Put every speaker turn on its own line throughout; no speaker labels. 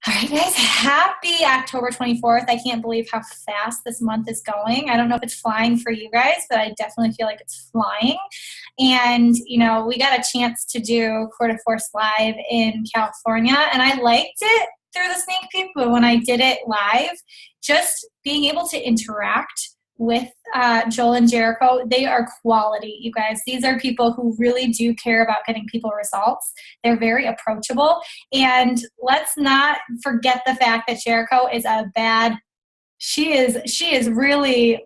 All right, guys, happy October 24th. I can't believe how fast this month is going. I don't know if it's flying for you guys, but I definitely feel like it's flying. And, we got a chance to do Quarter Force Live in California, and I liked it through the sneak peek, but when I did it live, just being able to interact with Joel and Jericho, they are quality, you guys. These are people who really do care about getting people results. They're very approachable. And let's not forget the fact that Jericho is she is really,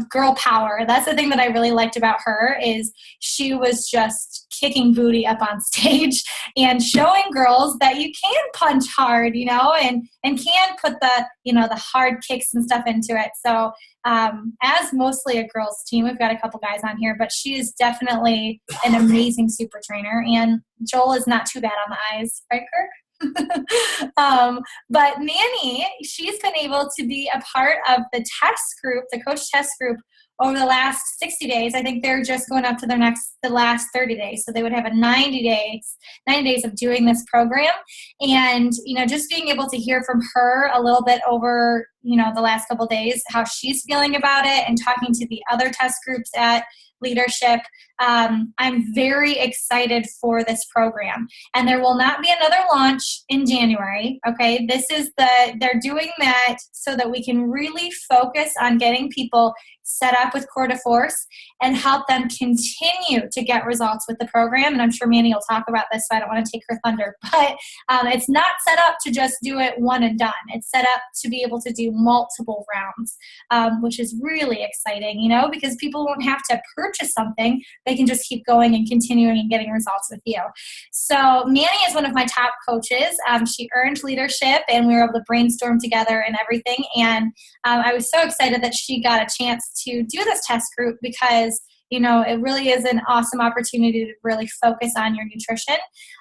girl power. That's the thing that I really liked about her is she was just kicking booty up on stage and showing girls that you can punch hard, and can put the hard kicks and stuff into it. So as mostly a girls team, we've got a couple guys on here, but she is definitely an amazing super trainer, and Joel is not too bad on the eyes, right, Kirk? But Mannie, she's been able to be a part of the test group, the coach test group, over the last 60 days. I think they're just going up to the last 30 days. So they would have a 90 days of doing this program. And, just being able to hear from her a little bit over, the last couple of days, how she's feeling about it, and talking to the other test groups at leadership. I'm very excited for this program, and there will not be another launch in January. Okay. They're doing that so that we can really focus on getting people set up with Core de Force and help them continue to get results with the program. And I'm sure Mannie will talk about this, so I don't want to take her thunder, but it's not set up to just do it one and done. It's set up to be able to do multiple rounds, which is really exciting, because people won't have to purchase something. They can just keep going and continuing and getting results with you. So Mannie is one of my top coaches. She earned leadership, and we were able to brainstorm together and everything. And I was so excited that she got a chance to do this test group because it really is an awesome opportunity to really focus on your nutrition.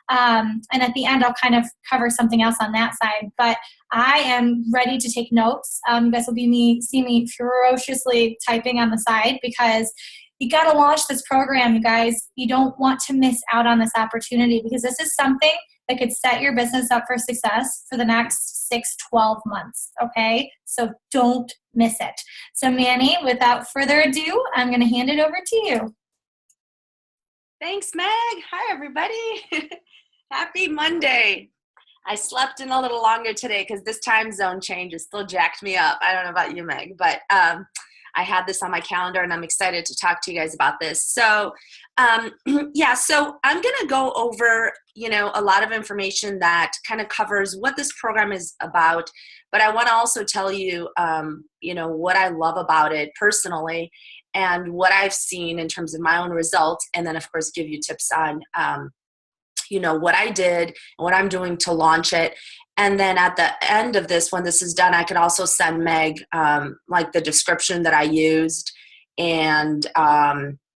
And at the end, I'll kind of cover something else on that side. But I am ready to take notes. You guys will see me ferociously typing on the side because you got to launch this program, you guys. You don't want to miss out on this opportunity because this is something that could set your business up for success for the next 6-12 months, okay? So don't miss it. So Mannie, without further ado, I'm going to hand it over to you.
Thanks, Meg. Hi, everybody. Happy Monday. I slept in a little longer today because this time zone change has still jacked me up. I don't know about you, Meg, but I had this on my calendar, and I'm excited to talk to you guys about this. So, so I'm going to go over, a lot of information that kind of covers what this program is about, but I want to also tell you, what I love about it personally and what I've seen in terms of my own results, and then, of course, give you tips on, what I did and what I'm doing to launch it. And then at the end of this, when this is done, I could also send Meg the description that I used, and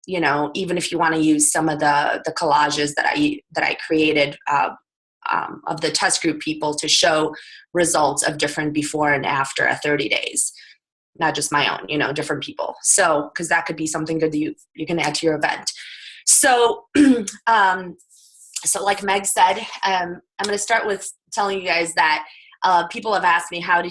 even if you want to use some of the collages that I created of the test group people to show results of different before and after 30 days, not just my own, different people. So because that could be something good that you can add to your event. So. So like Meg said, I'm going to start with telling you guys that people have asked me, how do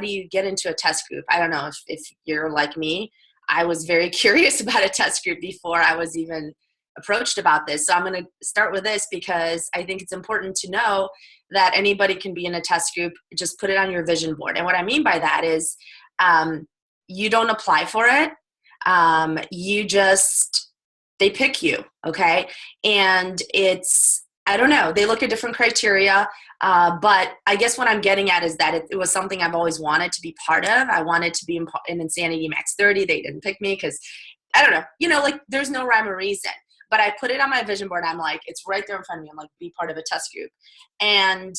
you get into a test group? I don't know if you're like me. I was very curious about a test group before I was even approached about this. So I'm going to start with this because I think it's important to know that anybody can be in a test group. Just put it on your vision board. And what I mean by that is you don't apply for it. They pick you, okay? And I don't know, they look at different criteria, but I guess what I'm getting at is that it was something I've always wanted to be part of. I wanted to be in Insanity Max 30. They didn't pick me because, I don't know, there's no rhyme or reason. But I put it on my vision board. I'm like, it's right there in front of me. I'm like, be part of a test group. And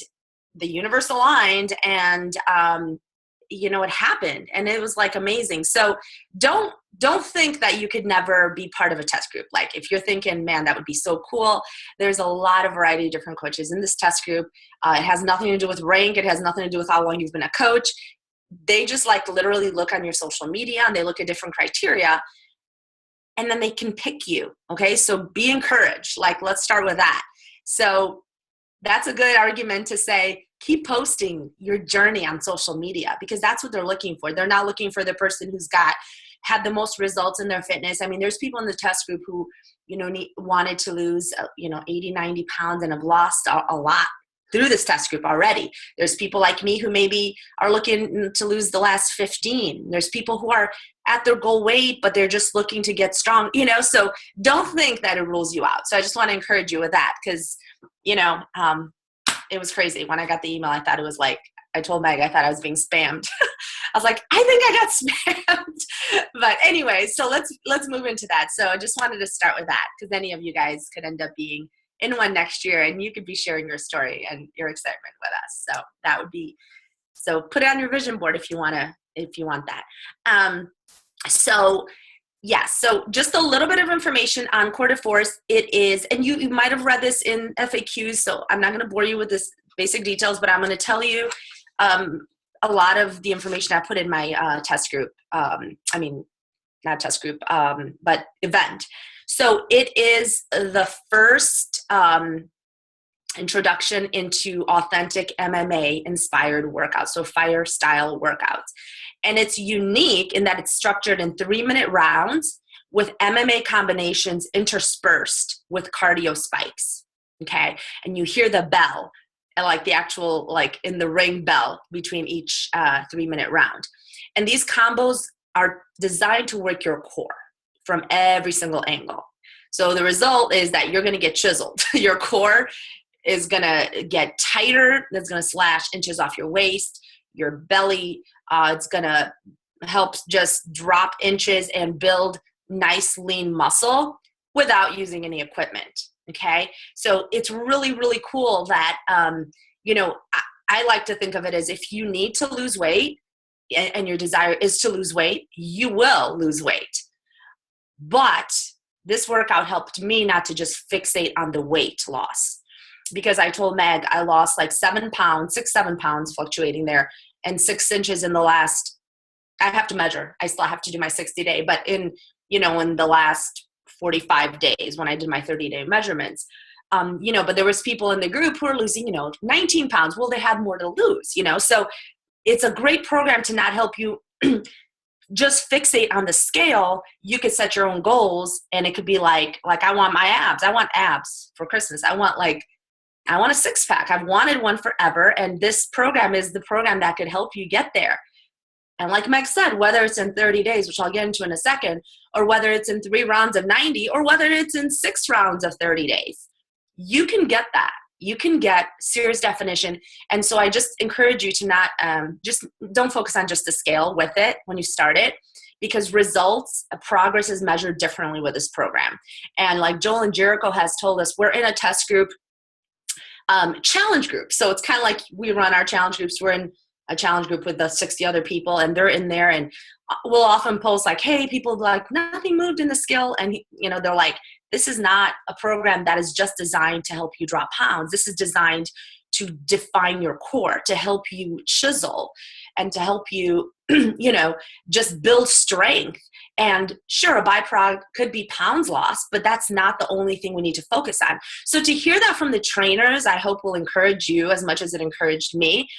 the universe aligned, and it happened, and it was amazing. So don't think that you could never be part of a test group. If you're thinking, man, that would be so cool, there's a lot of variety of different coaches in this test group. It has nothing to do with rank. It has nothing to do with how long you've been a coach. They just literally look on your social media, and they look at different criteria, and then they can pick you. Okay. So be encouraged. Let's start with that. So that's a good argument to say, keep posting your journey on social media, because that's what they're looking for. They're not looking for the person who's had the most results in their fitness. I mean, there's people in the test group who, wanted to lose, 80, 90 pounds and have lost a lot through this test group already. There's people like me who maybe are looking to lose the last 15. There's people who are at their goal weight, but they're just looking to get strong, so don't think that it rules you out. So I just want to encourage you with that, because, it was crazy. When I got the email, I thought it was like, I told Meg, I thought I was being spammed. I was like, I think I got spammed. But anyway, so let's move into that. So I just wanted to start with that, because any of you guys could end up being in one next year, and you could be sharing your story and your excitement with us. So that would be, so put it on your vision board if you want that. So just a little bit of information on Core de Force. It is, and you might have read this in FAQs, so I'm not going to bore you with this basic details, but I'm going to tell you a lot of the information I put in my test group. Not test group, but event. So it is the first introduction into authentic MMA inspired workouts, so fire style workouts. And it's unique in that it's structured in 3-minute rounds with MMA combinations interspersed with cardio spikes. Okay. And you hear the bell, like the actual, like in the ring bell between each 3-minute round. And these combos are designed to work your core from every single angle. So the result is that you're going to get chiseled. Your core is going to get tighter. That's going to slash inches off your waist, your belly. It's going to help just drop inches and build nice lean muscle without using any equipment. Okay. So it's really, really cool that, I like to think of it as, if you need to lose weight and your desire is to lose weight, you will lose weight. But this workout helped me not to just fixate on the weight loss, because I told Meg I lost like 7 pounds, 7 pounds fluctuating there, and 6 inches in the last, I have to measure. I still have to do my 60-day, but in the last 45 days when I did my 30-day measurements, but there was people in the group who are losing, 19 pounds. Well, they had more to lose, so it's a great program to not help you just fixate on the scale. You could set your own goals, and it could be like I want my abs. I want abs for Christmas. I want a 6-pack. I've wanted one forever. And this program is the program that could help you get there. And like Meg said, whether it's in 30 days, which I'll get into in a second, or whether it's in 3 rounds of 90, or whether it's in 6 rounds of 30 days, you can get that. You can get serious definition. And so I just encourage you to not, just don't focus on just the scale with it when you start it, because progress is measured differently with this program. And like Joel and Jericho has told us, we're in a test group, challenge group. So it's kind of like we run our challenge groups. We're in a challenge group with the 60 other people, and they're in there, and we'll often post like, hey, people like nothing moved in the scale. And they're like, this is not a program that is just designed to help you drop pounds. This is designed to define your core, to help you chisel, and to help you, just build strength. And sure, a byproduct could be pounds lost, but that's not the only thing we need to focus on. So to hear that from the trainers, I hope will encourage you as much as it encouraged me,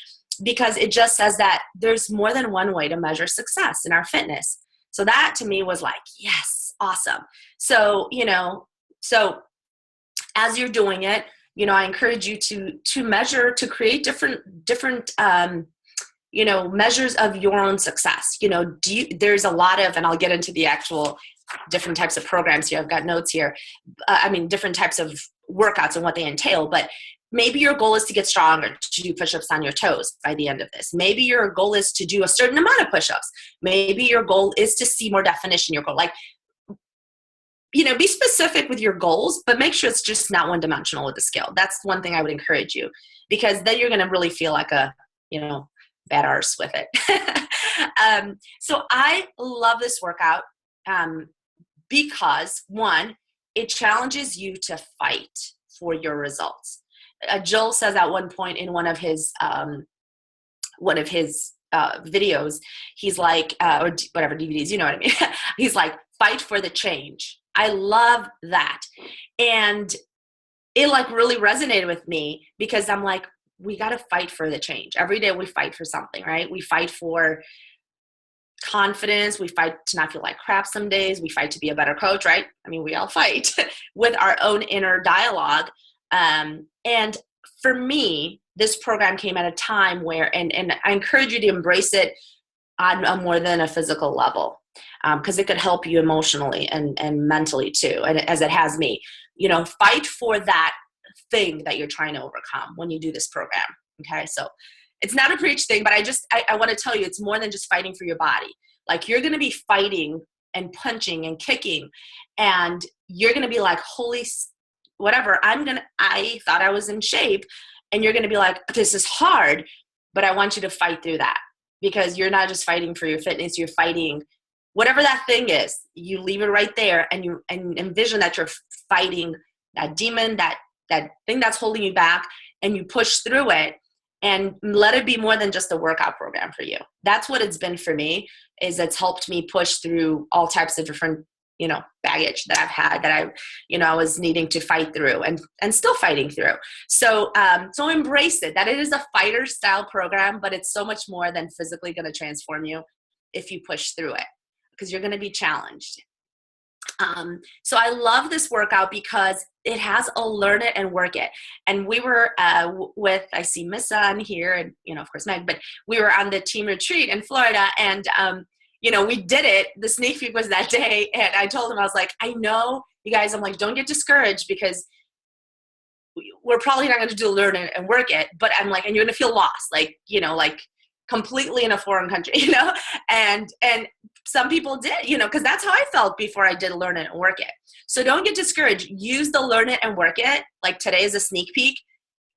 because it just says that there's more than one way to measure success in our fitness. So that to me was like, yes, awesome. So, so as you're doing it, I encourage you to measure, to create different measures of your own success. There's a lot of, and I'll get into the actual different types of programs here. I've got notes here. Different types of workouts and what they entail, but maybe your goal is to get stronger, to do push-ups on your toes by the end of this. Maybe your goal is to do a certain amount of push-ups. Maybe your goal is to see more definition in your goal. Be specific with your goals, but make sure it's just not one-dimensional with the scale. That's one thing I would encourage you, because then you're going to really feel like a, bad arse with it. So I love this workout because, one, it challenges you to fight for your results. Joel says at one point in one of his videos, he's like, or whatever DVDs, you know what I mean? He's like, fight for the change. I love that. And it like really resonated with me, because I'm like, we got to fight for the change. Every day we fight for something, right? We fight for confidence. We fight to not feel like crap some days. We fight to be a better coach, right? I mean, we all fight with our own inner dialogue. And for me, this program came at a time where, and I encourage you to embrace it on a more than a physical level, because it could help you emotionally and mentally too, and as it has me. Fight for that thing that you're trying to overcome when you do this program. Okay, so it's not a preach thing, but I want to tell you, it's more than just fighting for your body. Like, you're going to be fighting and punching and kicking, and you're going to be like, holy whatever, I thought I was in shape, and you're going to be like, this is hard, but I want you to fight through that, because you're not just fighting for your fitness, you're fighting whatever that thing is. You leave it right there, and envision that you're fighting that demon, that thing that's holding you back, and you push through it, and let it be more than just a workout program for you. That's what it's been for me, is it's helped me push through all types of different, baggage that I've had, that I was needing to fight through and still fighting through. So embrace it, that it is a fighter style program, but it's so much more than physically going to transform you if you push through it, because you're going to be challenged. So I love this workout because it has a learn it and work it. And we were I see Miss on here, and of course Meg, but we were on the team retreat in Florida, and we did it. The sneak peek was that day, and I told him, I was like, I know you guys, I'm like, don't get discouraged, because we're probably not going to do learn it and work it, but I'm like, and you're going to feel lost, like completely in a foreign country, and some people did, because that's how I felt before I did learn it and work it. So don't get discouraged. Use the learn it and work it. Like, today is a sneak peek.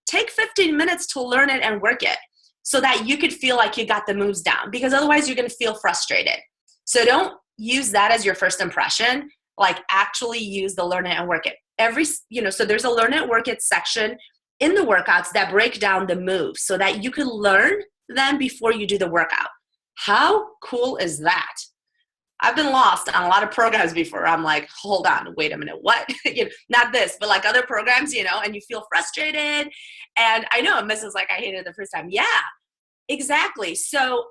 Take 15 minutes to learn it and work it, so that you could feel like you got the moves down, because otherwise you're going to feel frustrated. So don't use that as your first impression. Like, actually use the learn it and work it. So there's a learn it, work it section in the workouts that break down the moves so that you can learn them before you do the workout. How cool is that? I've been lost on a lot of programs before. I'm like, hold on, wait a minute, what? Not this, but like other programs, and you feel frustrated. And I know Mrs. like, I hated it the first time. Yeah, exactly. So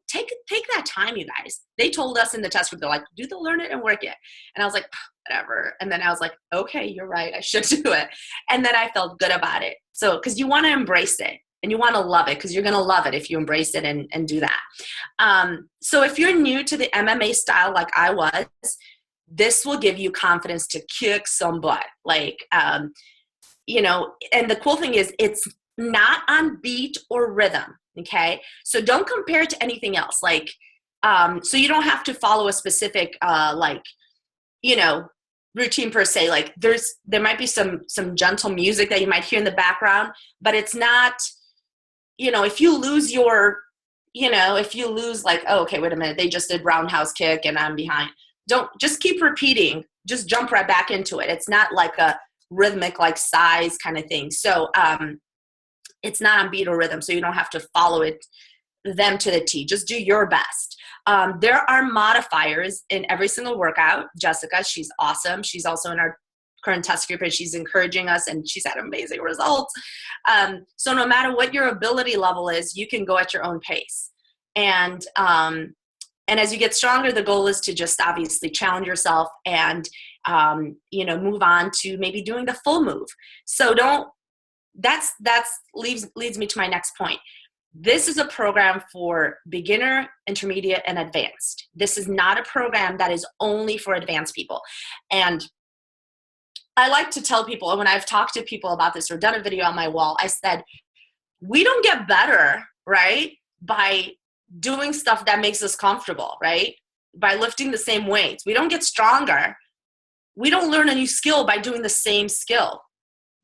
take that time, you guys. They told us in the test group, they're like, do the learn it and work it. And I was like, whatever. And then I was like, okay, you're right, I should do it. And then I felt good about it. So, because you want to embrace it. And you want to love it, because you're going to love it if you embrace it and do that. So if you're new to the MMA style like I was, this will give you confidence to kick some butt. Like, and the cool thing is it's not on beat or rhythm, okay? So don't compare it to anything else. Like, so you don't have to follow a specific, routine per se. Like, there might be some gentle music that you might hear in the background, but it's not, if you lose like, oh, okay, wait a minute, they just did roundhouse kick and I'm behind. Don't just keep repeating, just jump right back into it. It's not like a rhythmic, like size kind of thing. So it's not on beat or rhythm. So you don't have to follow them to the T. Just do your best. There are modifiers in every single workout. Jessica, she's awesome. She's also in our current test group, and she's encouraging us, and she's had amazing results. So no matter what your ability level is, you can go at your own pace. And as you get stronger, the goal is to just obviously challenge yourself and, move on to maybe doing the full move. So leads me to my next point. This is a program for beginner, intermediate, and advanced. This is not a program that is only for advanced people. And I like to tell people, and when I've talked to people about this or done a video on my wall, I said, we don't get better, right, by doing stuff that makes us comfortable, right? By lifting the same weights. We don't get stronger. We don't learn a new skill by doing the same skill.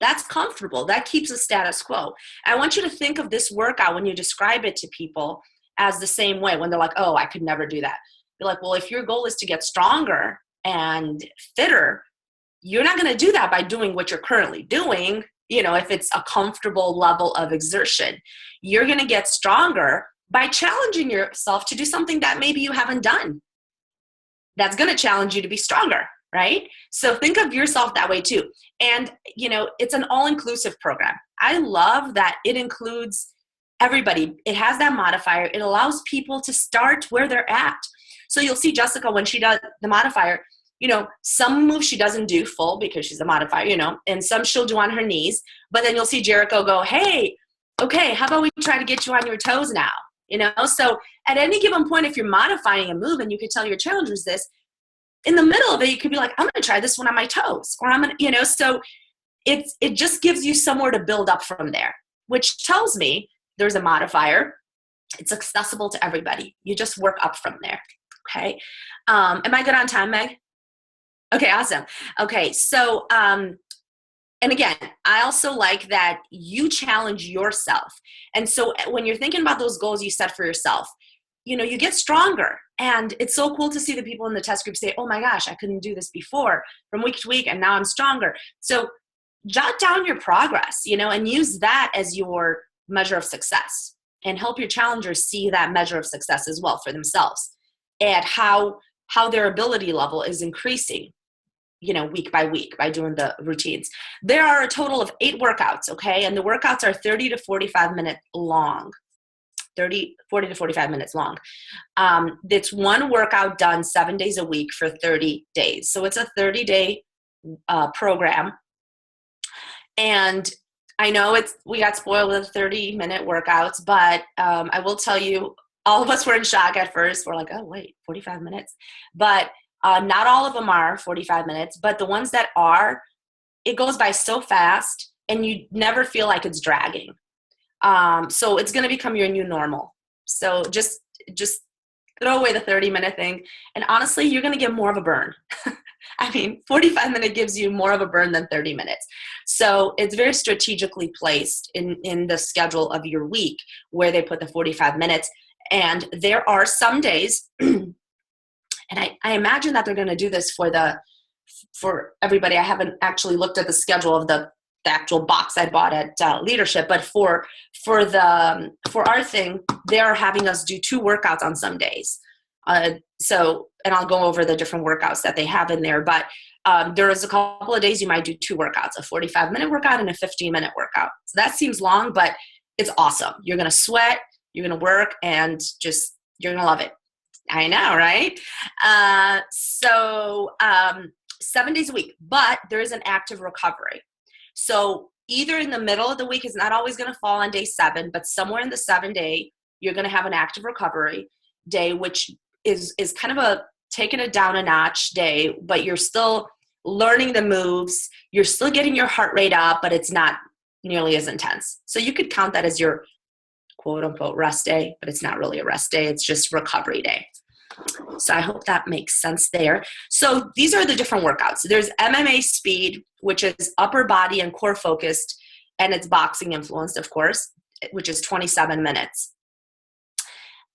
That's comfortable. That keeps the status quo. I want you to think of this workout when you describe it to people as the same way. When they're like, oh, I could never do that. You're like, well, if your goal is to get stronger and fitter, you're not going to do that by doing what you're currently doing. If it's a comfortable level of exertion, you're going to get stronger by challenging yourself to do something that maybe you haven't done. That's going to challenge you to be stronger. right? So think of yourself that way too. And, it's an all-inclusive program. I love that it includes everybody. It has that modifier. It allows people to start where they're at. So you'll see Jessica when she does the modifier, some moves she doesn't do full because she's a modifier, and some she'll do on her knees. But then you'll see Jericho go, hey, okay, how about we try to get you on your toes now? So at any given point, if you're modifying a move and you could tell your challenger is this, in the middle of it, you could be like, I'm going to try this one on my toes, or I'm going to, so it just gives you somewhere to build up from there, which tells me there's a modifier. It's accessible to everybody. You just work up from there. Okay. Am I good on time, Meg? Okay, awesome. Okay. So, and again, I also like that you challenge yourself. And so when you're thinking about those goals you set for yourself, you get stronger. And it's so cool to see the people in the test group say, oh my gosh, I couldn't do this before from week to week, and now I'm stronger. So jot down your progress, and use that as your measure of success, and help your challengers see that measure of success as well for themselves, and how their ability level is increasing, week by week by doing the routines. There are a total of 8 workouts, okay? And the workouts are 30 to 45 minutes long. 40 to 45 minutes long. It's one workout done 7 days a week for 30 days. So it's a 30-day program. And I know we got spoiled with 30-minute workouts, but I will tell you, all of us were in shock at first. We're like, oh, wait, 45 minutes. But not all of them are 45 minutes, but the ones that are, it goes by so fast and you never feel like it's dragging. So it's going to become your new normal. So just throw away the 30-minute thing. And honestly, you're going to get more of a burn. 45 minute gives you more of a burn than 30 minutes. So it's very strategically placed in the schedule of your week where they put the 45 minutes. And there are some days, and I imagine that they're going to do this for everybody. I haven't actually looked at the schedule of the actual box I bought at Leadership, but for our thing, they're having us do 2 workouts on some days. And I'll go over the different workouts that they have in there, but there is a couple of days you might do 2 workouts, a 45-minute workout and a 15-minute workout. So that seems long, but it's awesome. You're going to sweat, you're going to work, and you're going to love it. I know, right? 7 days a week, but there is an active recovery. So either in the middle of the week, is not always going to fall on day 7, but somewhere in the 7-day, you're going to have an active recovery day, which is kind of a taking it down a notch day, but you're still learning the moves. You're still getting your heart rate up, but it's not nearly as intense. So you could count that as your quote unquote rest day, but it's not really a rest day. It's just recovery day. So I hope that makes sense there. So these are the different workouts. There's MMA speed, which is upper body and core focused, and it's boxing influenced, of course, which is 27 minutes.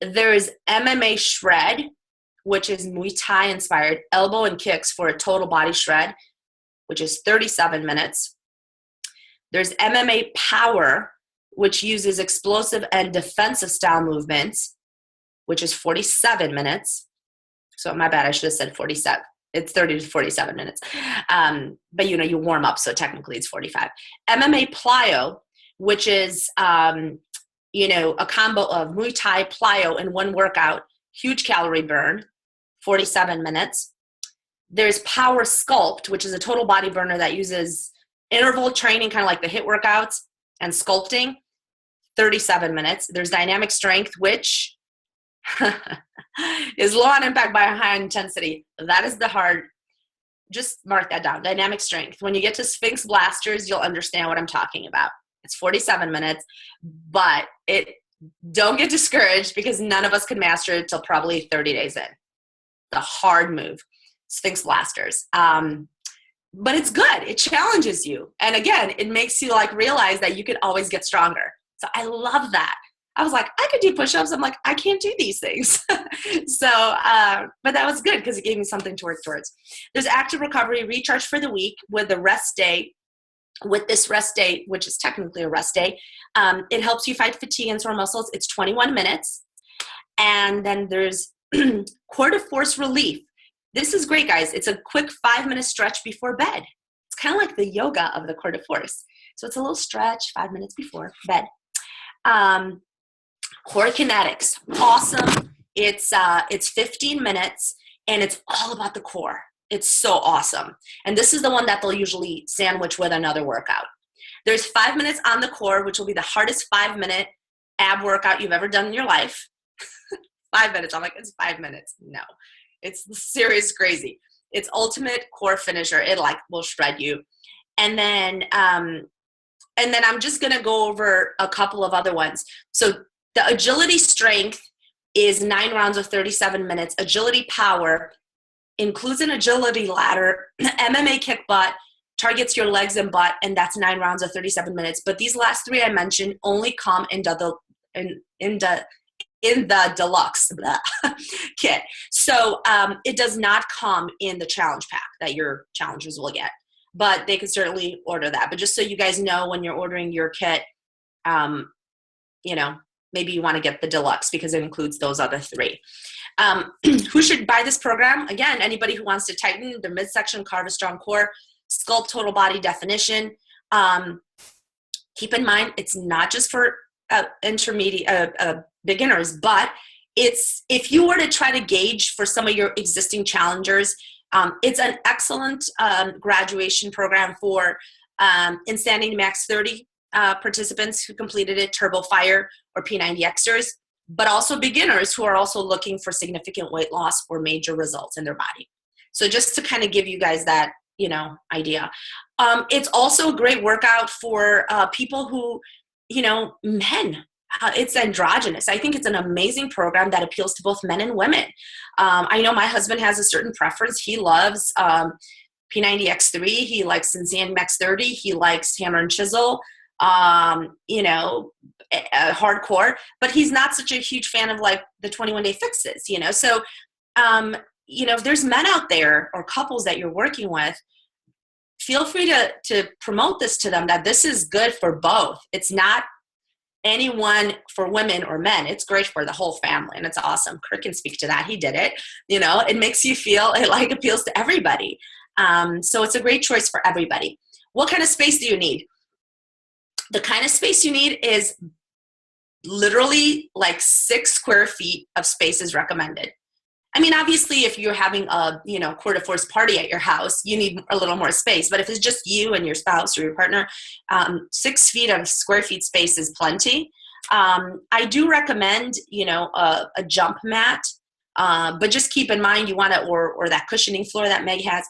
There's MMA shred, which is Muay Thai inspired, elbow and kicks for a total body shred, which is 37 minutes. There's MMA power, which uses explosive and defensive style movements, which is 47 minutes. So my bad, I should have said 47. It's 30 to 47 minutes. But you warm up, so technically it's 45. MMA plyo, which is, a combo of Muay Thai plyo in one workout, huge calorie burn, 47 minutes. There's power sculpt, which is a total body burner that uses interval training, kind of like the HIIT workouts, and sculpting, 37 minutes. There's dynamic strength, which is low on impact by high intensity. That is the hard, just mark that down. Dynamic strength. When you get to Sphinx blasters, you'll understand what I'm talking about. It's 47 minutes, but don't get discouraged because none of us could master it till probably 30 days in. The hard move, Sphinx blasters. But it's good. It challenges you. And again, it makes you realize that you could always get stronger. So I love that. I was like, I could do push-ups. I'm like, I can't do these things. But that was good because it gave me something to work towards. There's active recovery, recharge for the week with the rest day. With this rest day, which is technically a rest day, it helps you fight fatigue and sore muscles. It's 21 minutes. And then there's core to force relief, This is great, guys. It's a quick 5-minute stretch before bed. It's kind of like the yoga of the core de force. So it's a little stretch 5 minutes before bed. Core kinetics, awesome. It's 15 minutes and it's all about the core. It's so awesome. And this is the one that they'll usually sandwich with another workout. There's 5 minutes on the core, which will be the hardest 5-minute ab workout you've ever done in your life. 5 minutes. I'm like, it's 5 minutes. No, it's serious crazy. It's ultimate core finisher. It like will shred you. And then I'm just going to go over a couple of other ones. So the agility strength is 9 rounds of 37 minutes. Agility power includes an agility ladder, MMA kick butt, targets your legs and butt, and that's 9 rounds of 37 minutes. But these last 3 I mentioned only come in the deluxe kit. So it does not come in the challenge pack that your challengers will get, but they can certainly order that. But just so you guys know, when you're ordering your kit, maybe you want to get the deluxe because it includes those other 3. Who should buy this program? Again, anybody who wants to tighten their midsection, carve a strong core, sculpt total body definition. Keep in mind, it's not just for intermediate beginners, but if you were to try to gauge for some of your existing challengers, it's an excellent graduation program for Insanity Max 30 participants who completed it, Turbo Fire or P90Xers, but also beginners who are also looking for significant weight loss or major results in their body. So just to kind of give you guys that, idea. It's also a great workout for people who, men. It's androgynous. I think it's an amazing program that appeals to both men and women. I know my husband has a certain preference. He loves P90X3. He likes Insanity Max 30. He likes Hammer and Chisel. Hardcore, but he's not such a huge fan of like the 21-day fixes, so if there's men out there or couples that you're working with, feel free to promote this to them, that this is good for both. It's not anyone for women or men. It's great for the whole family, and it's awesome. Kirk can speak to that. He did it. It makes you feel it like appeals to everybody. So it's a great choice for everybody. What kind of space do you need? The kind of space you need is literally like 6 square feet of space is recommended. I mean, obviously, if you're having a, core de force party at your house, you need a little more space. But if it's just you and your spouse or your partner, 6 feet of square feet space is plenty. I do recommend, a jump mat. But just keep in mind you want to, or that cushioning floor that Meg has,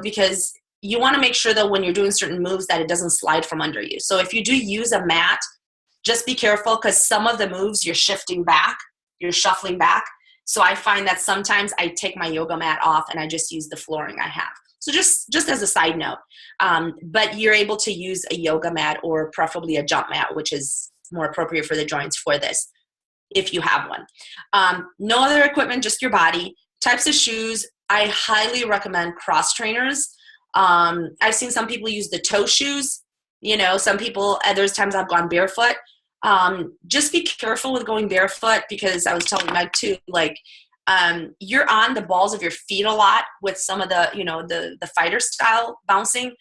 because you want to make sure that when you're doing certain moves that it doesn't slide from under you. So if you do use a mat, just be careful, because some of the moves you're shifting back, you're shuffling back. So I find that sometimes I take my yoga mat off and I just use the flooring I have. So just as a side note, but you're able to use a yoga mat or preferably a jump mat, which is more appropriate for the joints for this, if you have one. No other equipment, just your body. Types of shoes, I highly recommend cross trainers. I've seen some people use the toe shoes. Some people, there's times I've gone barefoot. Just be careful with going barefoot, because I was telling Meg too, you're on the balls of your feet a lot with some of the, the fighter style bouncing.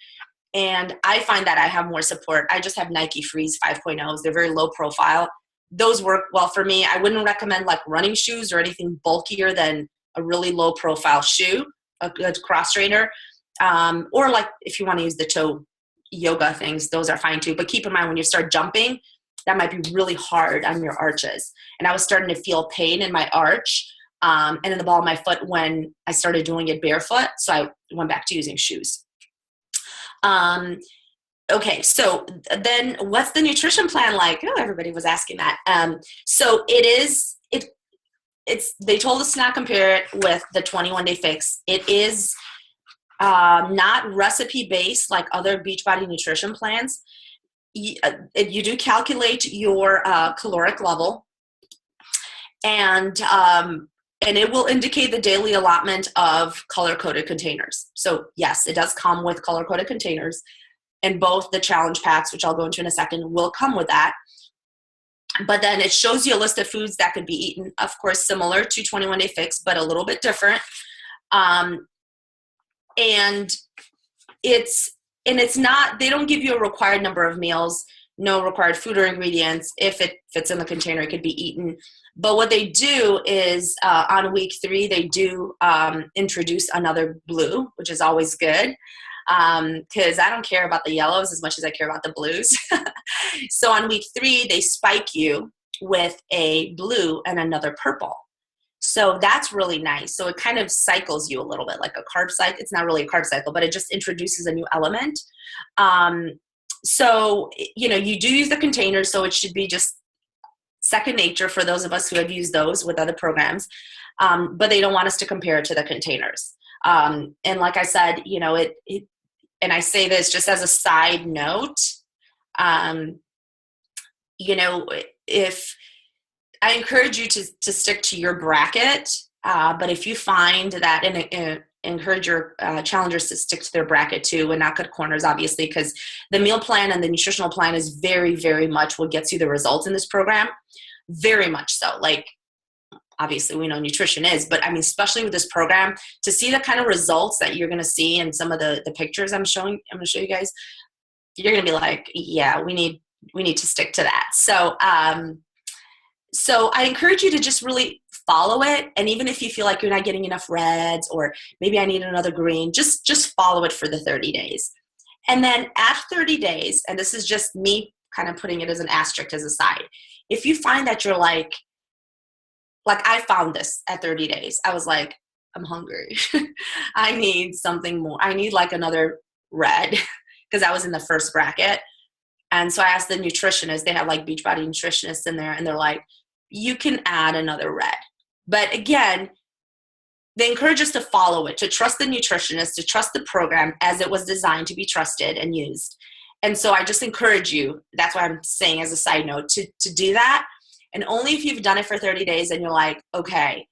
And I find that I have more support. I just have Nike Freeze 5.0s. They're very low profile. Those work well for me. I wouldn't recommend like running shoes or anything bulkier than a really low profile shoe, a good cross trainer. Or like if you want to use the toe yoga things, those are fine too. But keep in mind, when you start jumping, that might be really hard on your arches. And I was starting to feel pain in my arch and in the ball of my foot when I started doing it barefoot. So I went back to using shoes. Okay, so then what's the nutrition plan like? Oh, everybody was asking that. So they told us to not compare it with the 21-day fix. It is not recipe based like other Beachbody nutrition plans. You do calculate your caloric level, and it will indicate the daily allotment of color-coded containers. So yes, it does come with color-coded containers, and both the challenge packs, which I'll go into in a second, will come with that. But then it shows you a list of foods that could be eaten, of course, similar to 21-day fix, but a little bit different. And it's not, they don't give you a required number of meals, no required food or ingredients. If it fits in the container, it could be eaten. But what they do is on week 3, they do introduce another blue, which is always good, because I don't care about the yellows as much as I care about the blues. So on week 3, they spike you with a blue and another purple. So that's really nice. So it kind of cycles you a little bit like a carb cycle. It's not really a carb cycle, but it just introduces a new element. So, you do use the containers, so it should be just second nature for those of us who have used those with other programs. But they don't want us to compare it to the containers. And like I said, and I say this just as a side note, if I encourage you to stick to your bracket, but if you find that, and encourage your challengers to stick to their bracket too and not cut corners, obviously, because the meal plan and the nutritional plan is very, very much what gets you the results in this program. Very much so. Like, obviously we know nutrition is, but I mean, especially with this program, to see the kind of results that you're going to see in some of the pictures I'm going to show you guys, you're going to be like, yeah, we need to stick to that. So I encourage you to just really follow it. And even if you feel like you're not getting enough reds, or maybe I need another green, just follow it for the 30 days. And then at 30 days, and this is just me kind of putting it as an asterisk as a side, if you find that you're like I found this at 30 days, I was like, I'm hungry. I need something more. I need like another red, because I was in the first bracket. And so I asked the nutritionist, they have like Beachbody nutritionists in there, and they're like, you can add another red. But again, they encourage us to follow it, to trust the nutritionist, to trust the program as it was designed to be trusted and used. And so I just encourage you, that's why I'm saying as a side note, to do that. And only if you've done it for 30 days and you're like, okay,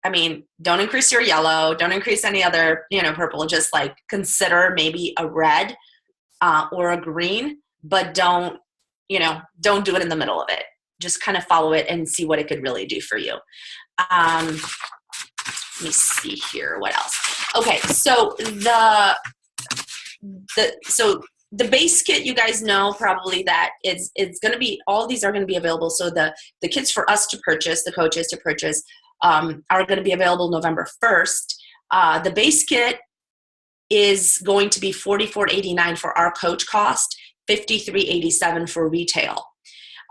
I mean, don't increase your yellow, don't increase any other, purple, just like consider maybe a red or a green, but don't do it in the middle of it. Just kind of follow it and see what it could really do for you. Let me see here. What else? Okay. So the base kit, you guys know probably that it's going to be, all these are going to be available. So the kits for us to purchase, the coaches to purchase, are going to be available November 1st. The base kit is going to be $44.89 for our coach cost, $53.87 for retail.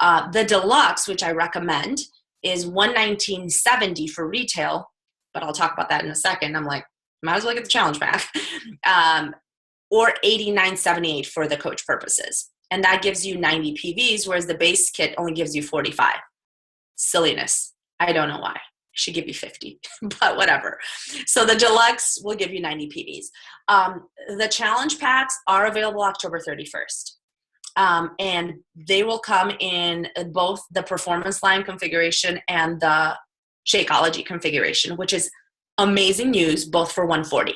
The deluxe, which I recommend, is $119.70 for retail, but I'll talk about that in a second. I'm like, might as well get the challenge pack. Or $89.78 for the coach purposes. And that gives you 90 PVs, whereas the base kit only gives you 45. Silliness. I don't know why. It should give you 50, but whatever. So the deluxe will give you 90 PVs. The challenge packs are available October 31st. And they will come in both the performance line configuration and the Shakeology configuration, which is amazing news, both for 140.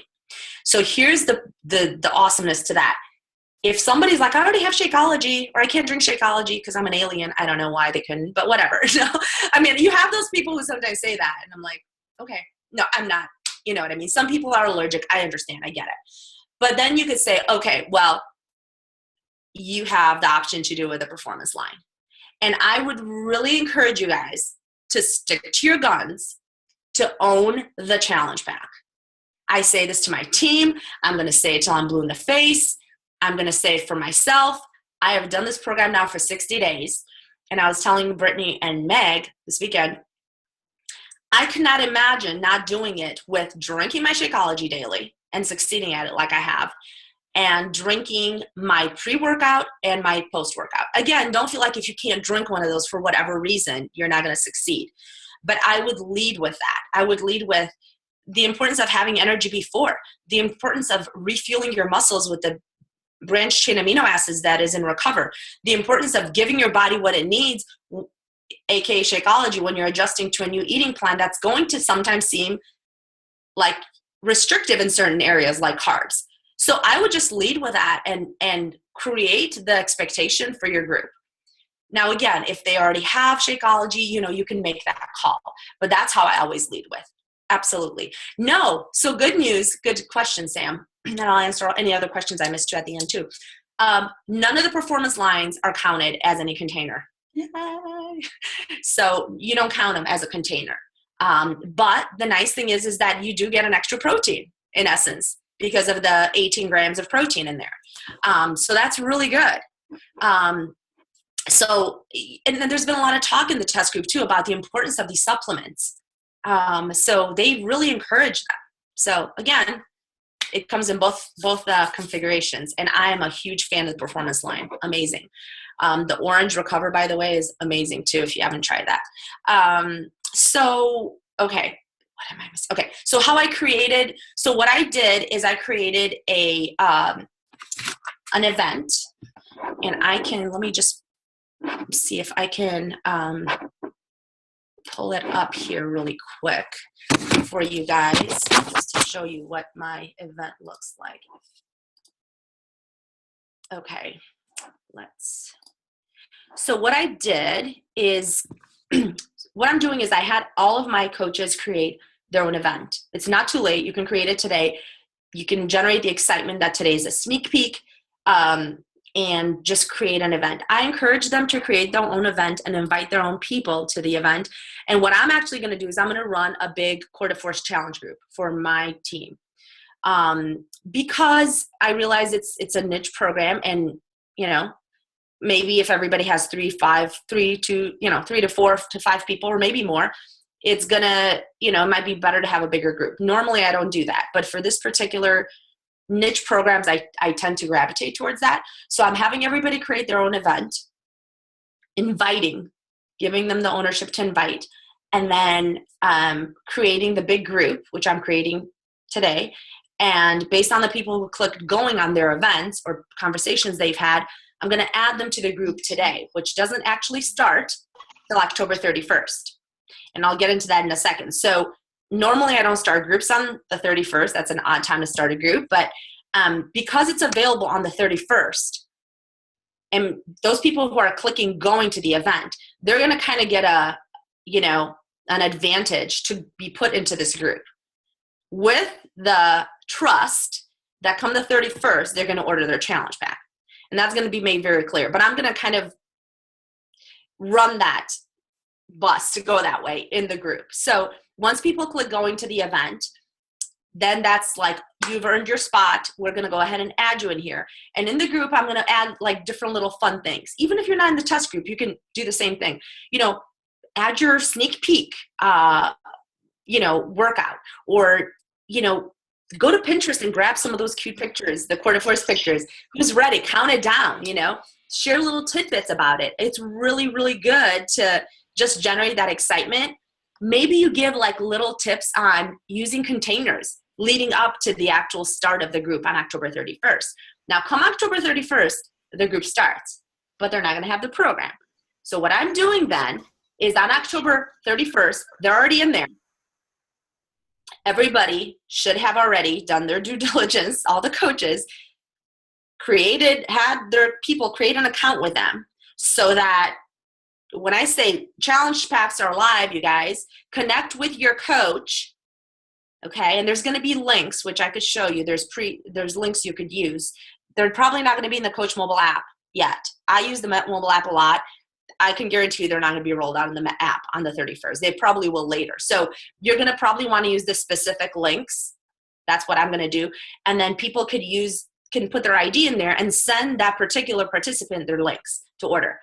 So here's the awesomeness to that. If somebody's like, I already have Shakeology, or I can't drink Shakeology because I'm an alien, I don't know why they couldn't, but whatever. I mean, you have those people who sometimes say that, and I'm like, okay, no, I'm not. You know what I mean? Some people are allergic. I understand. I get it. But then you could say, okay, well, you have the option to do it with a performance line. And I would really encourage you guys to stick to your guns, to own the challenge pack. I say this to my team. I'm going to say it till I'm blue in the face. I'm going to say it for myself. I have done this program now for 60 days. And I was telling Brittany and Meg this weekend, I could not imagine not doing it with drinking my Shakeology daily and succeeding at it like I have, and drinking my pre-workout and my post-workout. Again, don't feel like if you can't drink one of those for whatever reason, you're not going to succeed. But I would lead with that. I would lead with the importance of having energy before, the importance of refueling your muscles with the branched chain amino acids that is in Recover, the importance of giving your body what it needs, aka Shakeology, when you're adjusting to a new eating plan that's going to sometimes seem like restrictive in certain areas like carbs. So I would just lead with that and create the expectation for your group. Now, again, if they already have Shakeology, you can make that call. But that's how I always lead with. Absolutely. No. So good news. Good question, Sam. And I'll answer any other questions I missed you at the end too. None of the performance lines are counted as any container. Yay. So you don't count them as a container. But the nice thing is that you do get an extra protein in essence because of the 18 grams of protein in there. So that's really good. So, and then there's been a lot of talk in the test group too about the importance of these supplements. So they really encourage them. So again, it comes in both configurations, and I am a huge fan of the performance line. Amazing. The orange Recover, by the way, is amazing too if you haven't tried that. So okay, what am I missing? Okay, so what I did is I created an event, and let me just see if I can pull it up here really quick for you guys just to show you what my event looks like. Okay, so what I did is, what I'm doing is I had all of my coaches create their own event. It's not too late. You can create it today. You can generate the excitement that today is a sneak peek, and just create an event. I encourage them to create their own event and invite their own people to the event. And what I'm actually going to do is I'm going to run a big Core de Force challenge group for my team, because I realize it's a niche program, and maybe if everybody has 3 to 4 to 5 people, or maybe more, it's gonna, it might be better to have a bigger group. Normally I don't do that, but for this particular niche programs, I tend to gravitate towards that. So I'm having everybody create their own event, giving them the ownership to invite, and then creating the big group, which I'm creating today. And based on the people who clicked going on their events or conversations they've had, I'm going to add them to the group today, which doesn't actually start till October 31st. And I'll get into that in a second. So normally I don't start groups on the 31st. That's an odd time to start a group. But because it's available on the 31st, and those people who are clicking going to the event, they're going to kind of get an advantage to be put into this group with the trust that come the 31st, they're going to order their challenge pack. And that's going to be made very clear. But I'm going to kind of run that bus to go that way in the group. So once people click going to the event, then that's like, you've earned your spot. We're going to go ahead and add you in here. And in the group, I'm going to add like different little fun things. Even if you're not in the test group, you can do the same thing. Add your sneak peek, workout, or, go to Pinterest and grab some of those cute pictures, the Core de Force pictures. Who's ready? Count it down, share little tidbits about it. It's really, really good to just generate that excitement. Maybe you give like little tips on using containers leading up to the actual start of the group on October 31st. Now, come October 31st, the group starts, but they're not going to have the program. So what I'm doing then is on October 31st, they're already in there. Everybody should have already done their due diligence. All the coaches had their people create an account with them, so that when I say challenge packs are live, you guys connect with your coach. Okay. And there's going to be links, which I could show you. There's links you could use. They're probably not going to be in the Coach mobile app yet. I use the mobile app a lot. I can guarantee you they're not going to be rolled out in the app on the 31st. They probably will later. So you're going to probably want to use the specific links. That's what I'm going to do. And then people can put their ID in there and send that particular participant their links to order.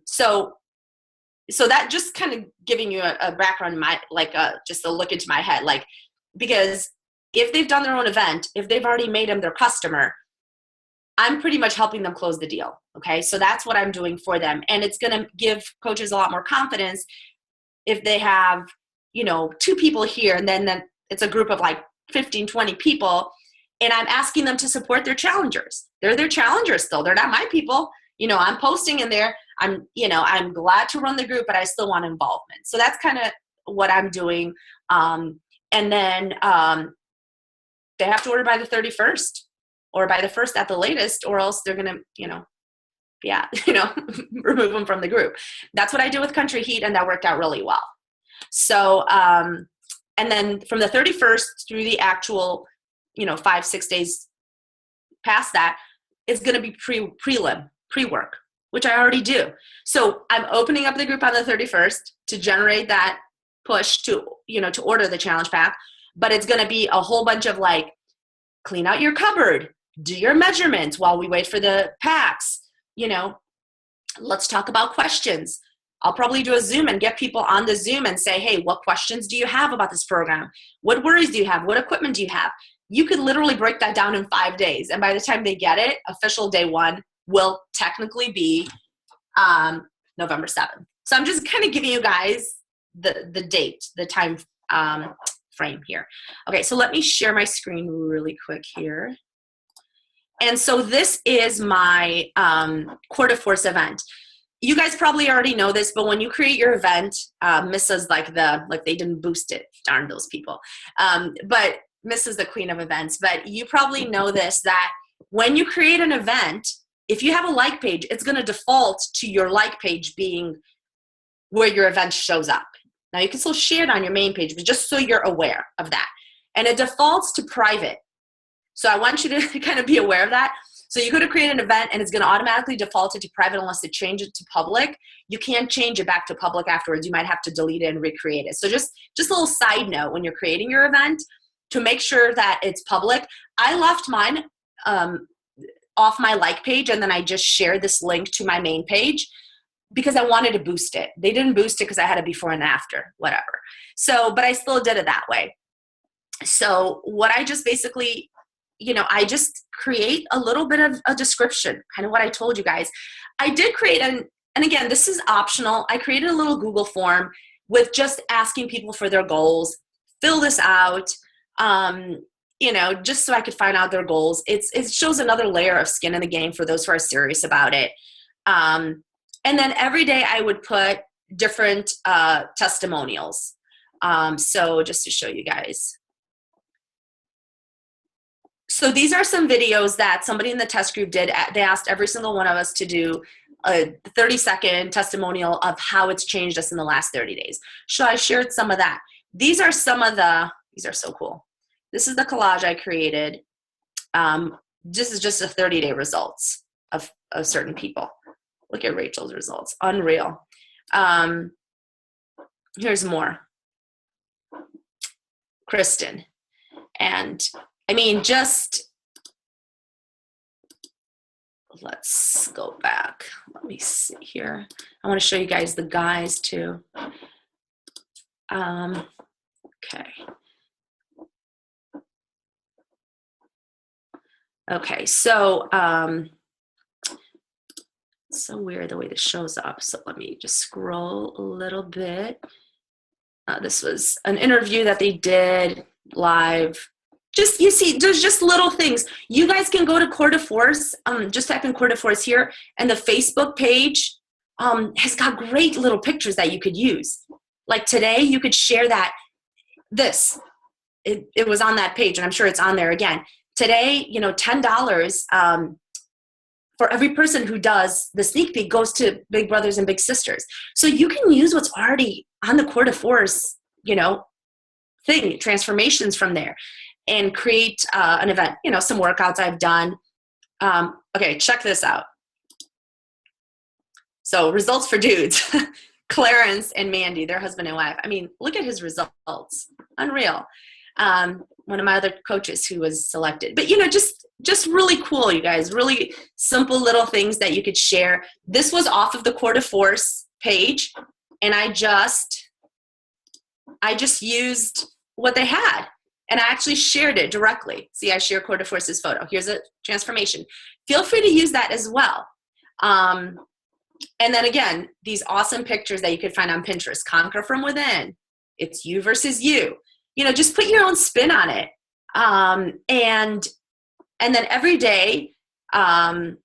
So that just kind of giving you a background, just a look into my head, because if they've done their own event, if they've already made them their customer, I'm pretty much helping them close the deal. Okay. So that's what I'm doing for them. And it's going to give coaches a lot more confidence if they have, 2 people here, and then it's a group of like 15, 20 people. And I'm asking them to support their challengers. They're their challengers still. They're not my people. I'm posting in there. I'm glad to run the group, but I still want involvement. So that's kind of what I'm doing. And then they have to order by the 31st or by the 1st at the latest, or else they're going to, remove them from the group. That's what I did with Country Heat, and that worked out really well. So, And then from the 31st through the actual, 5-6 days past that, it's going to be pre-work, which I already do. So I'm opening up the group on the 31st to generate that push to order the challenge pack. But it's going to be a whole bunch of like, clean out your cupboard, do your measurements while we wait for the packs. Let's talk about questions. I'll probably do a Zoom and get people on the Zoom and say, hey, what questions do you have about this program? What worries do you have? What equipment do you have? You could literally break that down in 5 days. And by the time they get it, official day one will technically be November 7th. So I'm just kind of giving you guys the date, the time frame here. Okay, so let me share my screen really quick here. And so this is my Quarter Force event. You guys probably already know this, but when you create your event, Missa's like they didn't boost it. Darn those people. But Missa's the queen of events. But you probably know this, that when you create an event, if you have a like page, it's going to default to your like page being where your event shows up. Now, you can still share it on your main page, but just so you're aware of that. And it defaults to private. So I want you to kind of be aware of that. So you go to create an event, and it's going to automatically default it to private unless it changes it to public. You can't change it back to public afterwards. You might have to delete it and recreate it. So just a little side note, when you're creating your event, to make sure that it's public. I left mine off my like page, and then I just shared this link to my main page because I wanted to boost it. They didn't boost it because I had a before and after, whatever. So, but I still did it that way. So what I just basically, I just create a little bit of a description, kind of what I told you guys. I did create and again, this is optional. I created a little Google form with just asking people for their goals. Fill this out, just so I could find out their goals. It shows another layer of skin in the game for those who are serious about it. And then every day I would put different testimonials. So just to show you guys. So these are some videos that somebody in the test group did. They asked every single one of us to do a 30-second testimonial of how it's changed us in the last 30 days. So I shared some of that. These are so cool. This is the collage I created. This is just a 30-day results of certain people. Look at Rachel's results. Unreal. Here's more. Kristen. And I mean, let's go back. Let me see here. I want to show you guys the guys too. Okay. Okay, so it's so weird the way this shows up. So let me just scroll a little bit. This was an interview that they did live. Just, you see, there's just little things. You guys can go to Quarter Force, just type in Quarter Force here, and the Facebook page has got great little pictures that you could use. Like today, you could share that. It was on that page, and I'm sure it's on there again. Today, $10 for every person who does the sneak peek goes to Big Brothers and Big Sisters. So you can use what's already on the Quarter Force, thing, transformations from there, and create an event, some workouts I've done. Okay, check this out. So results for dudes, Clarence and Mandy, their husband and wife. I mean, look at his results. Unreal. One of my other coaches who was selected. But, just really cool, you guys. Really simple little things that you could share. This was off of the Quarter Force page, and I just used what they had. And I actually shared it directly. See, I share Quarter Force's photo. Here's a transformation. Feel free to use that as well. And then again, these awesome pictures that you could find on Pinterest. Conquer from within. It's you versus you. Just put your own spin on it. And then every day, and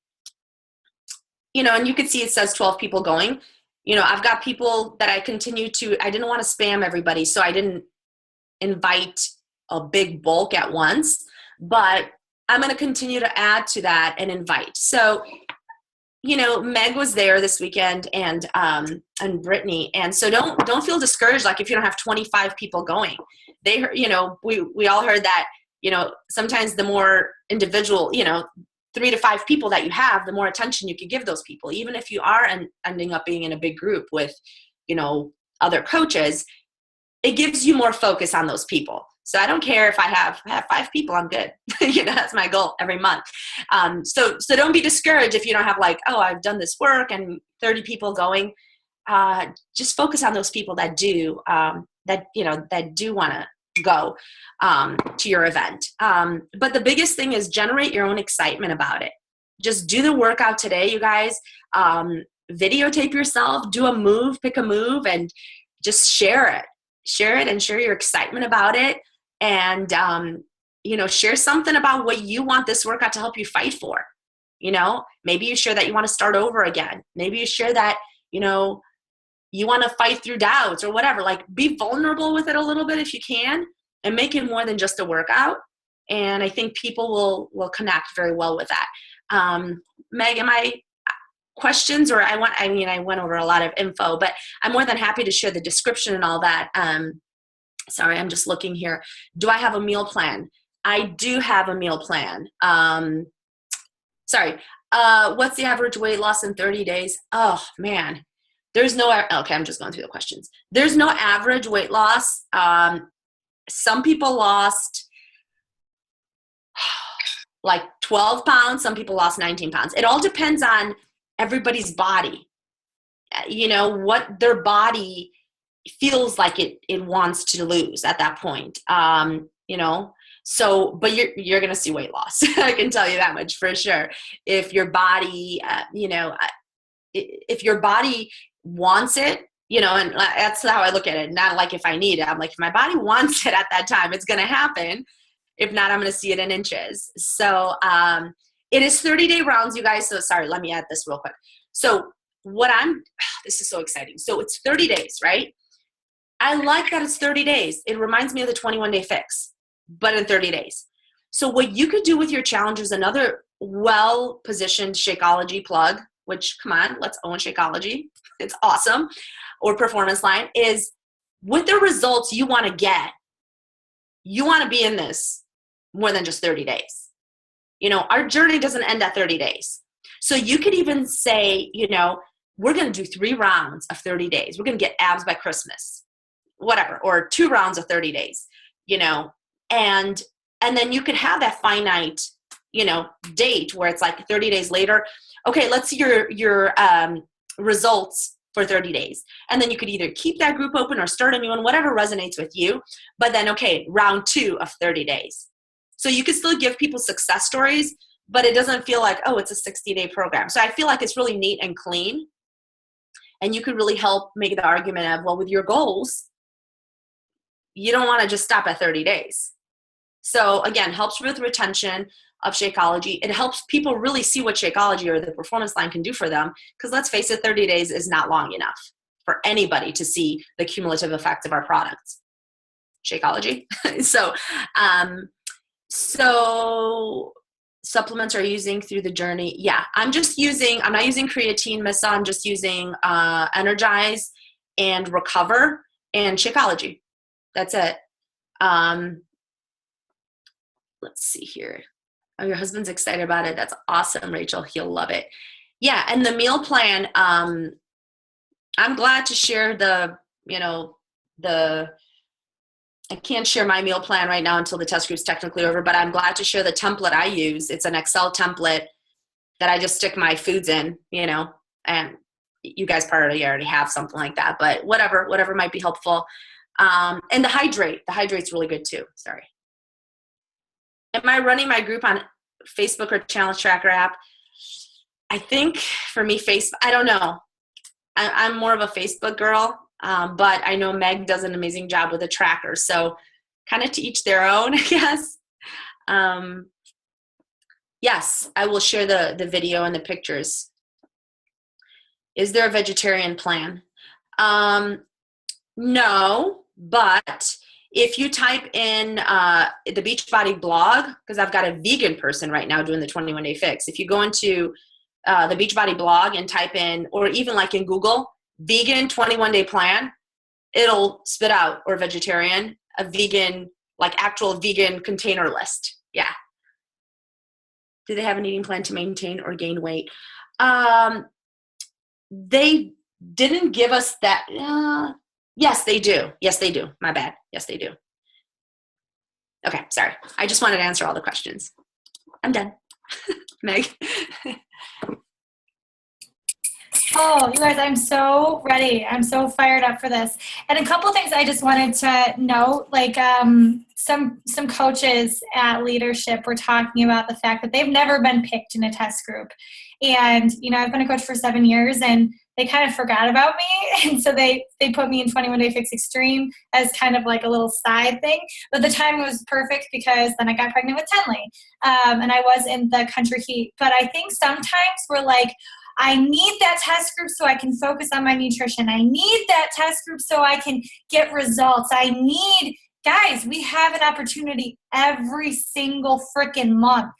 you can see it says 12 people going. I've got people that I didn't want to spam everybody, so I didn't invite a big bulk at once, but I'm going to continue to add to that and invite. So, Meg was there this weekend and Brittany. And so don't feel discouraged. Like if you don't have 25 people going, they heard, we all heard that, sometimes the more individual, 3 to 5 people that you have, the more attention you can give those people. Even if you are ending up being in a big group with, other coaches, it gives you more focus on those people. So I don't care if I have 5 people, I'm good. That's my goal every month. So don't be discouraged if you don't have like, oh, I've done this work and 30 people going. Just focus on those people that do, that do want to go to your event. But the biggest thing is generate your own excitement about it. Just do the workout today, you guys. Videotape yourself, do a move, pick a move, and just share it. Share it and share your excitement about it. And, share something about what you want this workout to help you fight for. Maybe you share that you want to start over again. Maybe you share that, you want to fight through doubts or whatever. Like, be vulnerable with it a little bit if you can, and make it more than just a workout. And I think people will connect very well with that. Meg, am I questions, or I went over a lot of info, but I'm more than happy to share the description and all that. Sorry, I'm just looking here. Do I have a meal plan? I do have a meal plan. What's the average weight loss in 30 days? Oh man, okay, I'm just going through the questions. There's no average weight loss. Some people lost like 12 pounds. Some people lost 19 pounds. It all depends on everybody's body, what their body feels like it wants to lose at that point. So, but you're going to see weight loss. I can tell you that much for sure. If your body, if your body wants it, and that's how I look at it. Not like if I need it. I'm like, if my body wants it at that time, it's going to happen. If not, I'm going to see it in inches. So, it is 30-day rounds, you guys. So sorry, let me add this real quick. So this is so exciting. So it's 30 days, right? I like that it's 30 days. It reminds me of the 21-day fix, but in 30 days. So what you could do with your challenge is another well-positioned Shakeology plug, which, come on, let's own Shakeology. It's awesome. Or Performance Line is with the results you want to get. You want to be in this more than just 30 days. Our journey doesn't end at 30 days. So you could even say, we're going to do 3 rounds of 30 days. We're going to get abs by Christmas, whatever, or 2 rounds of 30 days, and then you could have that finite, date where it's like 30 days later. Okay, let's see your results for 30 days. And then you could either keep that group open or start a new one, whatever resonates with you. But then, okay, round 2 of 30 days. So you can still give people success stories, but it doesn't feel like, oh, it's a 60-day program. So I feel like it's really neat and clean. And you could really help make the argument of, well, with your goals, you don't want to just stop at 30 days. So again, helps with retention of Shakeology. It helps people really see what Shakeology or the Performance Line can do for them. Because let's face it, 30 days is not long enough for anybody to see the cumulative effect of our products. Shakeology. So supplements are using through the journey. Yeah, I'm not using creatine, Missa. I'm just using Energize and Recover and Shakeology. That's it. Let's see here. Oh, your husband's excited about it. That's awesome, Rachel. He'll love it. Yeah, and the meal plan, I'm glad to share I can't share my meal plan right now until the test group's technically over, but I'm glad to share the template I use. It's an Excel template that I just stick my foods in, and you guys probably already have something like that, but whatever might be helpful. And the hydrate's really good too. Sorry. Am I running my group on Facebook or Challenge Tracker app? I think for me, I don't know. I'm more of a Facebook girl. But I know Meg does an amazing job with a tracker. So kind of to each their own, I guess. Yes, I will share the video and the pictures. Is there a vegetarian plan? No, but if you type in the Beachbody blog, because I've got a vegan person right now doing the 21-day fix. If you go into the Beachbody blog and type in, or even like in Google, vegan 21-day plan, it'll spit out, or vegetarian, a vegan, like actual vegan container list. Yeah. Do they have an eating plan to maintain or gain weight? They didn't give us that. Yes, they do. Yes, they do. My bad. Yes, they do. Okay, sorry. I just wanted to answer all the questions. I'm done. Meg.
Oh, you guys, I'm so ready. I'm so fired up for this. And a couple things I just wanted to note, like some coaches at leadership were talking about the fact that they've never been picked in a test group. And, you know, I've been a coach for 7 years and they kind of forgot about me. And so they put me in 21 Day Fix Extreme as kind of like a little side thing. But the timing was perfect because then I got pregnant with Tenley. And I was in the country heat. But I think sometimes we're like, I need that test group so I can focus on my nutrition. I need that test group so I can get results. Guys, we have an opportunity every single freaking month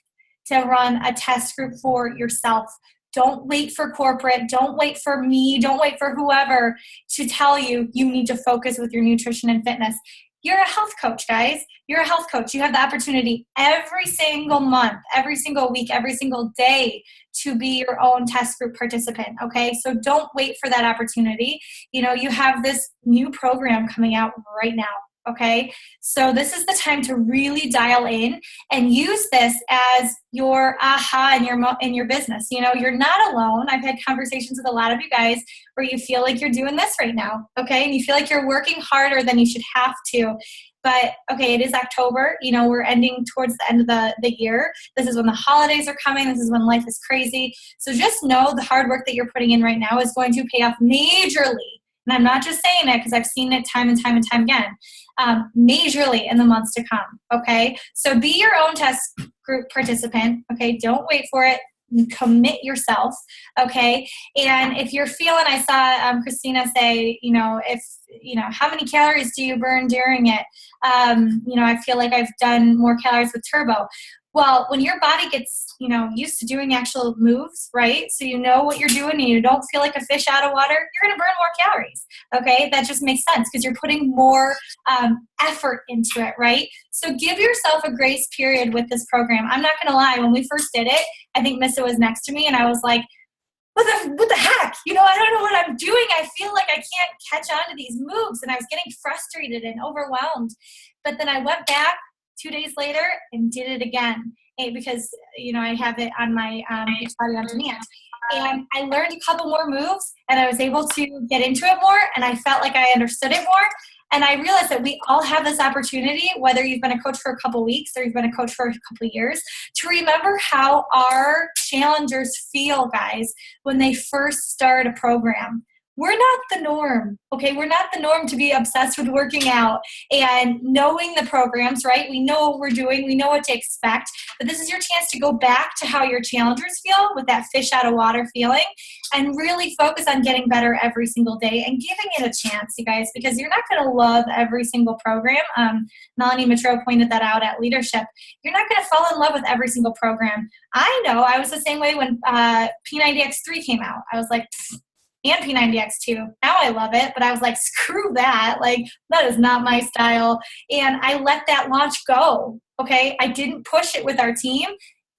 to run a test group for yourself. Don't wait for corporate. Don't wait for me. Don't wait for whoever to tell you you need to focus with your nutrition and fitness. You're a health coach, guys. You're a health coach. You have the opportunity every single month, every single week, every single day to be your own test group participant, okay? So don't wait for that opportunity. You know, you have this new program coming out right now, okay? So this is the time to really dial in and use this as your aha in your business. You know, you're not alone. I've had conversations with a lot of you guys where you feel like you're doing this right now, okay? And you feel like you're working harder than you should have to. But, okay, it is October. You know, we're ending towards the end of the year. This is when the holidays are coming. This is when life is crazy. So just know the hard work that you're putting in right now is going to pay off majorly. And I'm not just saying it because I've seen it time and time and time again, majorly in the months to come, okay? So be your own test group participant, okay? Don't wait for it. Commit yourself, okay? And if you're feeling, I saw Christina say, how many calories do you burn during it? I feel like I've done more calories with turbo. Well, when your body gets, used to doing actual moves, right? So you know what you're doing and you don't feel like a fish out of water, you're going to burn more calories, okay? That just makes sense because you're putting more effort into it, right? So give yourself a grace period with this program. I'm not going to lie. When we first did it, I think Missa was next to me and I was like, what the heck? I don't know what I'm doing. I feel like I can't catch on to these moves. And I was getting frustrated and overwhelmed. But then I went back 2 days later and did it again because, I have it on my Beachbody on demand. And I learned a couple more moves and I was able to get into it more and I felt like I understood it more. And I realized that we all have this opportunity, whether you've been a coach for a couple weeks or you've been a coach for a couple years, to remember how our challengers feel, guys, when they first start a program. We're not the norm, okay? We're not the norm to be obsessed with working out and knowing the programs, right? We know what we're doing. We know what to expect. But this is your chance to go back to how your challengers feel with that fish out of water feeling and really focus on getting better every single day and giving it a chance, you guys, because you're not going to love every single program. Melanie Mitro pointed that out at Leadership. You're not going to fall in love with every single program. I know I was the same way when P90X3 came out. I was like, and P90X2. Now I love it, but I was like, screw that. Like, that is not my style. And I let that launch go, okay? I didn't push it with our team,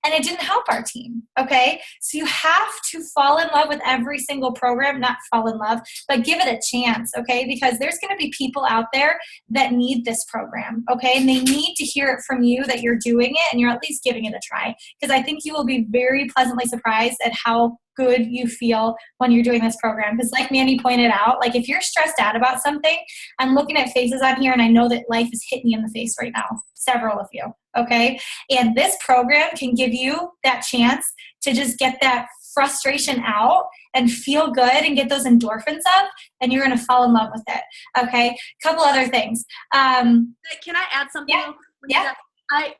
and it didn't help our team, okay? So you have to fall in love with every single program, not fall in love, but give it a chance, okay? Because there's going to be people out there that need this program, okay? And they need to hear it from you that you're doing it and you're at least giving it a try. Because I think you will be very pleasantly surprised at how good you feel when you're doing this program. Because like Mannie pointed out, like if you're stressed out about something, I'm looking at faces on here and I know that life is hitting you in the face right now, several of you, okay? And this program can give you that chance to just get that frustration out and feel good and get those endorphins up, and you're going to fall in love with it, okay? Couple other things.
Can I add something?
Yeah. Yeah.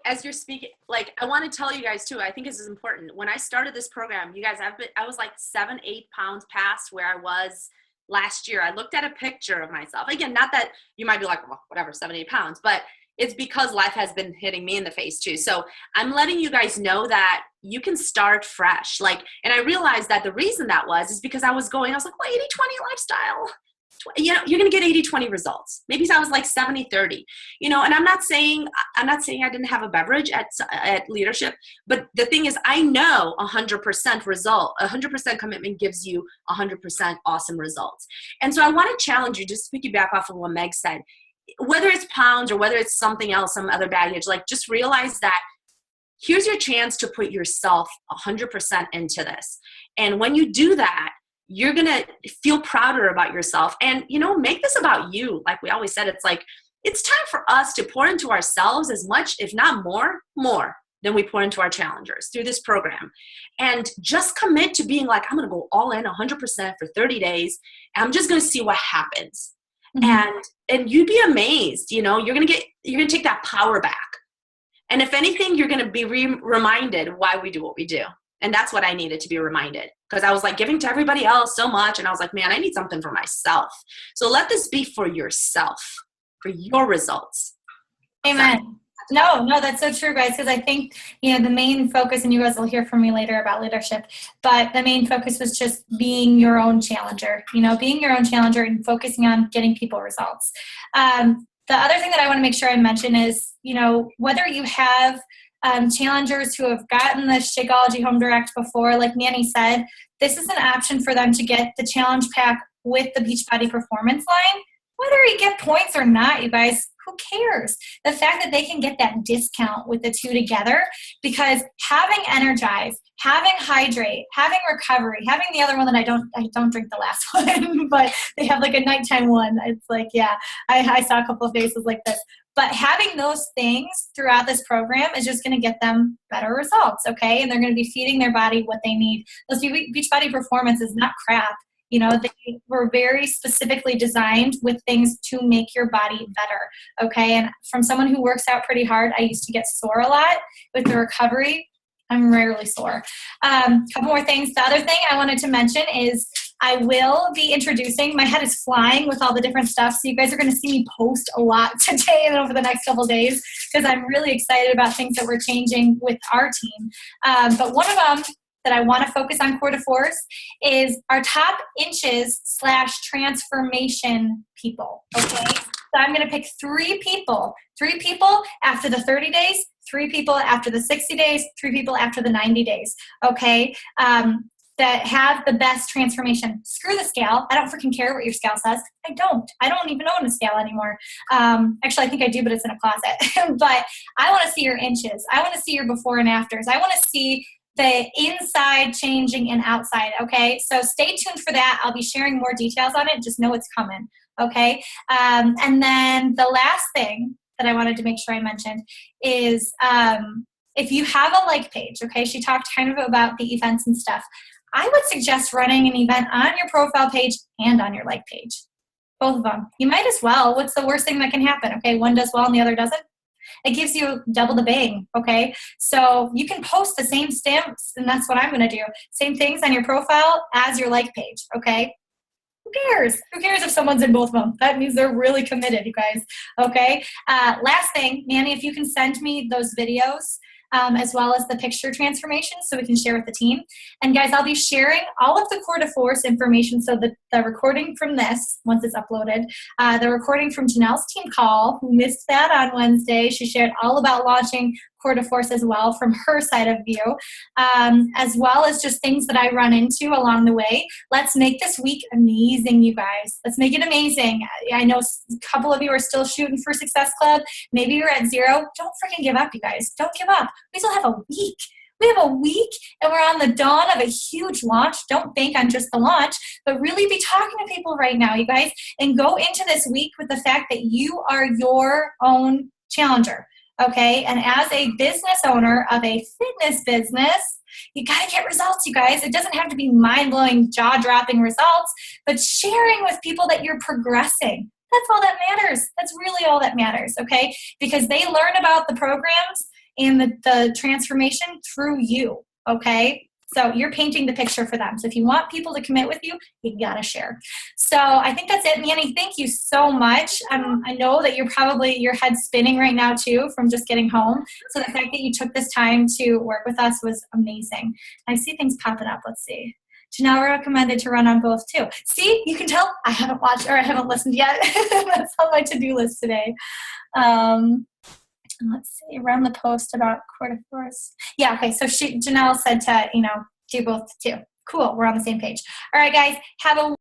As you're speaking, like, I want to tell you guys too, I think this is important. When I started this program, you guys, I was like 7-8 pounds past where I was last year. I looked at a picture of myself. Again, not that you might be like, well, whatever, 7-8 pounds, but it's because life has been hitting me in the face too. So I'm letting you guys know that you can start fresh. And I realized that the reason that is because I was like, well, 80-20 lifestyle. You're going to get 80-20 results. Maybe I was like 70-30, and I'm not saying I didn't have a beverage at leadership, but the thing is, I know 100% commitment gives you 100% awesome results. And so I want to challenge you, just to piggyback off of what Meg said, whether it's pounds or whether it's something else, some other baggage, just realize that here's your chance to put yourself 100% into this. And when you do that, you're going to feel prouder about yourself and, make this about you. Like we always said, it's time for us to pour into ourselves as much, if not more than we pour into our challengers through this program. And just commit to being like, I'm going to go all in 100% for 30 days. And I'm just going to see what happens. Mm-hmm. And you'd be amazed, you're going to take that power back. And if anything, you're going to be reminded why we do what we do. And that's what I needed to be reminded, because I was giving to everybody else so much. And I was like, man, I need something for myself. So let this be for yourself, for your results.
Amen. No, that's so true, guys, because I think, the main focus, and you guys will hear from me later about leadership, but the main focus was just being your own challenger, being your own challenger and focusing on getting people results. The other thing that I want to make sure I mention is, whether you have challengers who have gotten the Shakeology Home Direct before, like Mannie said, this is an option for them to get the challenge pack with the Beachbody Performance line. Whether you get points or not, you guys, who cares? The fact that they can get that discount with the two together, because having Energize, having Hydrate, having Recovery, having the other one that I don't drink the last one, but they have a nighttime one. It's I saw a couple of faces like this. But having those things throughout this program is just going to get them better results, okay? And they're going to be feeding their body what they need. Those Beachbody Performance is not crap. They were very specifically designed with things to make your body better, okay? And from someone who works out pretty hard, I used to get sore a lot. With the Recovery, I'm rarely sore. Couple more things. The other thing I wanted to mention is I will be introducing, my head is flying with all the different stuff, so you guys are going to see me post a lot today and over the next couple of days, because I'm really excited about things that we're changing with our team. But one of them that I want to focus on quarter force is our top inches / transformation people, okay? So I'm going to pick 3 people after the 30 days, 3 people after the 60 days, 3 people after the 90 days, okay? That have the best transformation. Screw the scale. I don't freaking care what your scale says. I don't even own a scale anymore. Actually, I think I do, but it's in a closet. But I want to see your inches. I want to see your before and afters. I want to see the inside changing and outside, okay? So stay tuned for that. I'll be sharing more details on it. Just know it's coming, okay? And then the last thing that I wanted to make sure I mentioned is if you have a like page, okay? She talked kind of about the events and stuff. I would suggest running an event on your profile page and on your like page. Both of them. You might as well. What's the worst thing that can happen? Okay, one does well and the other doesn't. It gives you double the bang, okay? So you can post the same stamps, and that's what I'm going to do. Same things on your profile as your like page, okay? Who cares? Who cares if someone's in both of them? That means they're really committed, you guys, okay? Last thing, Mannie, if you can send me those videos as well as the picture transformation so we can share with the team. And guys, I'll be sharing all of the Core de Force information. So the recording from this, once it's uploaded, the recording from Janelle's team call, who missed that on Wednesday. She shared all about launching Core de Force as well from her side of view, as well as just things that I run into along the way. Let's make this week amazing, you guys. Let's make it amazing. I know a couple of you are still shooting for Success Club. Maybe you're at 0. Don't freaking give up, you guys. Don't give up. We still have a week. We have a week, and we're on the dawn of a huge launch. Don't bank on just the launch, but really be talking to people right now, you guys, and go into this week with the fact that you are your own challenger. Okay, and as a business owner of a fitness business, you got to get results, you guys. It doesn't have to be mind-blowing, jaw-dropping results, but sharing with people that you're progressing. That's all that matters. That's really all that matters, okay? Because they learn about the programs and the transformation through you, okay? So you're painting the picture for them. So if you want people to commit with you, you got to share. So I think that's it. Mannie, thank you so much. I know that your head's spinning right now too from just getting home. So the fact that you took this time to work with us was amazing. I see things popping up. Let's see. Janelle recommended to run on both too. See, you can tell I haven't watched or I haven't listened yet. That's on my to-do list today. Let's see, run the post about quarter force. Yeah, okay, so Janelle said to, do both too. Cool, we're on the same page. All right, guys, have a